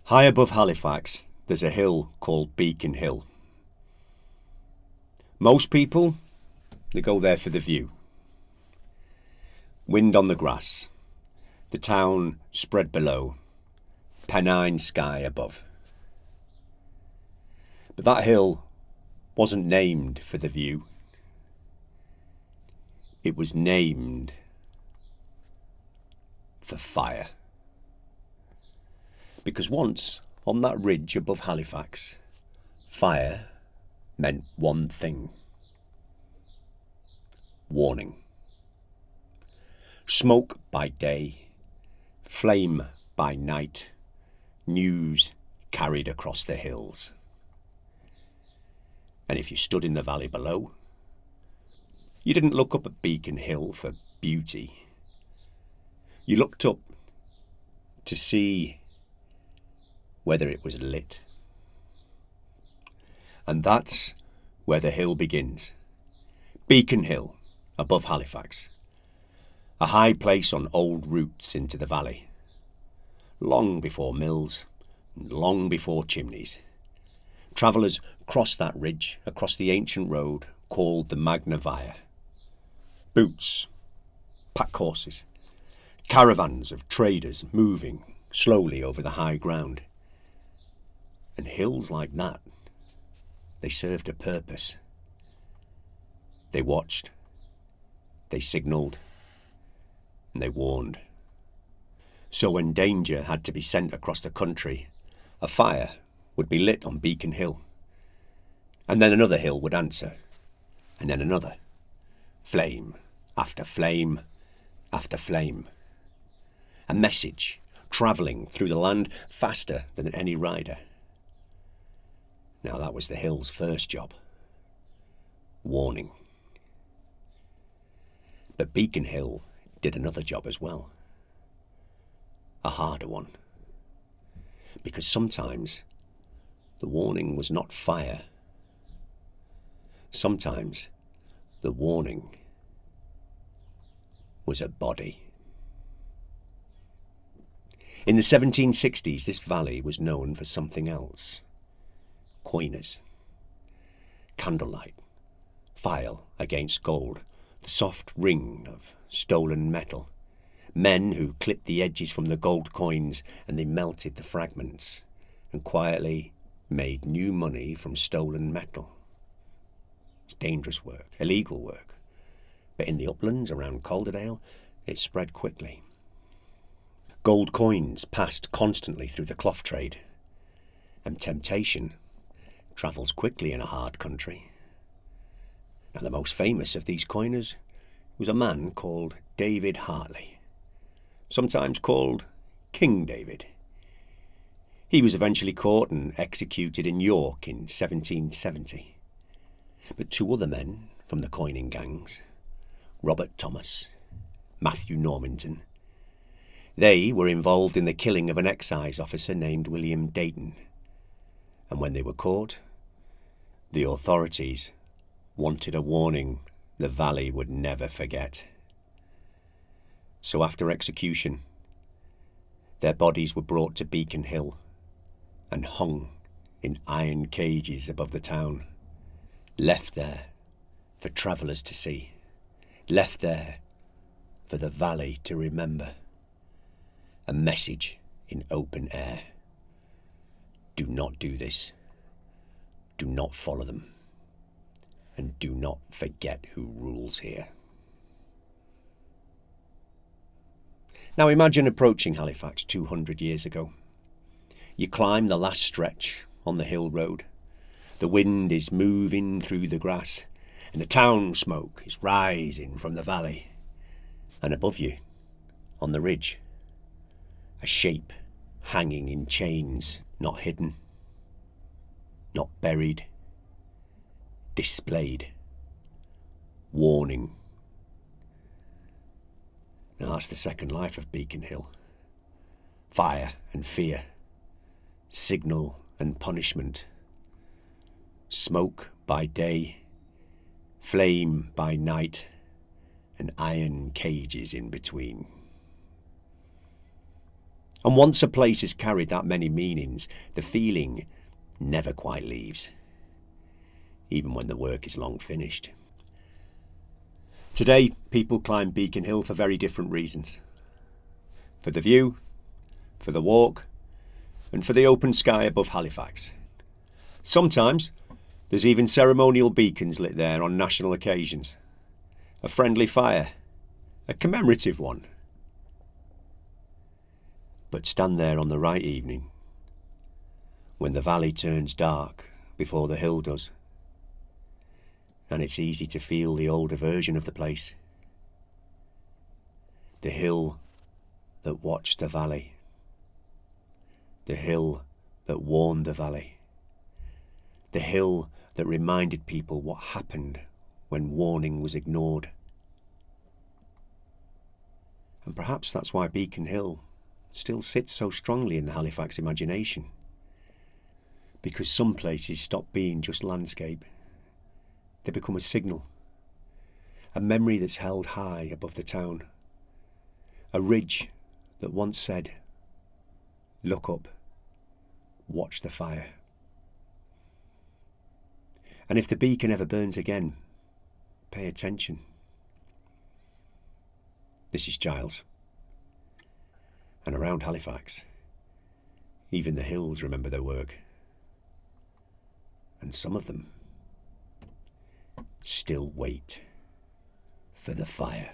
High above Halifax, there's a hill called Beacon Hill. Most people, they go there for the view. Wind on the grass, the town spread below, Pennine sky above. But that hill wasn't named for the view. It was named for fire. Because once, on that ridge above Halifax, fire meant one thing. Warning. Smoke by day, flame by night, news carried across the hills. And if you stood in the valley below, you didn't look up at Beacon Hill for beauty. You looked up to see whether it was lit. And that's where the hill begins. Beacon Hill, above Halifax. A high place on old routes into the valley. Long before mills, and long before chimneys. Travellers crossed that ridge across the ancient road called the Magna Via. Boots, pack horses, caravans of traders moving slowly over the high ground. And hills like that, they served a purpose. They watched, they signalled, and they warned. So when danger had to be sent across the country, a fire would be lit on Beacon Hill. And then another hill would answer, and then another. Flame after flame after flame. A message travelling through the land faster than any rider. Now that was the hill's first job. Warning. But Beacon Hill did another job as well. A harder one. Because sometimes the warning was not fire. Sometimes the warning was a body. In the 1760s, this valley was known for something else. Coiners. Candlelight. File against gold. The soft ring of stolen metal. Men who clipped the edges from the gold coins and they melted the fragments and quietly made new money from stolen metal. It's dangerous work, illegal work. But in the uplands around Calderdale, it spread quickly. Gold coins passed constantly through the cloth trade, and temptation travels quickly in a hard country. Now the most famous of these coiners was a man called David Hartley, sometimes called King David. He was eventually caught and executed in York in 1770. But two other men from the coining gangs, Robert Thomas, Matthew Normington, they were involved in the killing of an excise officer named William Dayton. And when they were caught, the authorities wanted a warning the valley would never forget. So after execution, their bodies were brought to Beacon Hill and hung in iron cages above the town, left there for travellers to see, left there for the valley to remember. A message in open air. Do not do this. Do not follow them. And do not forget who rules here. Now imagine approaching Halifax 200 years ago. You climb the last stretch on the hill road. The wind is moving through the grass, and the town smoke is rising from the valley. And above you, on the ridge, a shape hanging in chains, not hidden, not buried, displayed, warning. Now that's the second life of Beacon Hill. Fire and fear, signal and punishment, smoke by day, flame by night, and iron cages in between. And once a place has carried that many meanings, the feeling never quite leaves, even when the work is long finished. Today, people climb Beacon Hill for very different reasons. For the view, for the walk, and for the open sky above Halifax. Sometimes there's even ceremonial beacons lit there on national occasions. A friendly fire, a commemorative one. But stand there on the right evening, when the valley turns dark before the hill does, and it's easy to feel the older version of the place. The hill that watched the valley. The hill that warned the valley. The hill that reminded people what happened when warning was ignored. And perhaps that's why Beacon Hill still sits so strongly in the Halifax imagination. Because some places stop being just landscape. They become a signal. A memory that's held high above the town. A ridge that once said, "Look up, watch the fire." And if the beacon ever burns again, pay attention. This is Giles. And around Halifax, even the hills remember their work. And some of them still wait for the fire.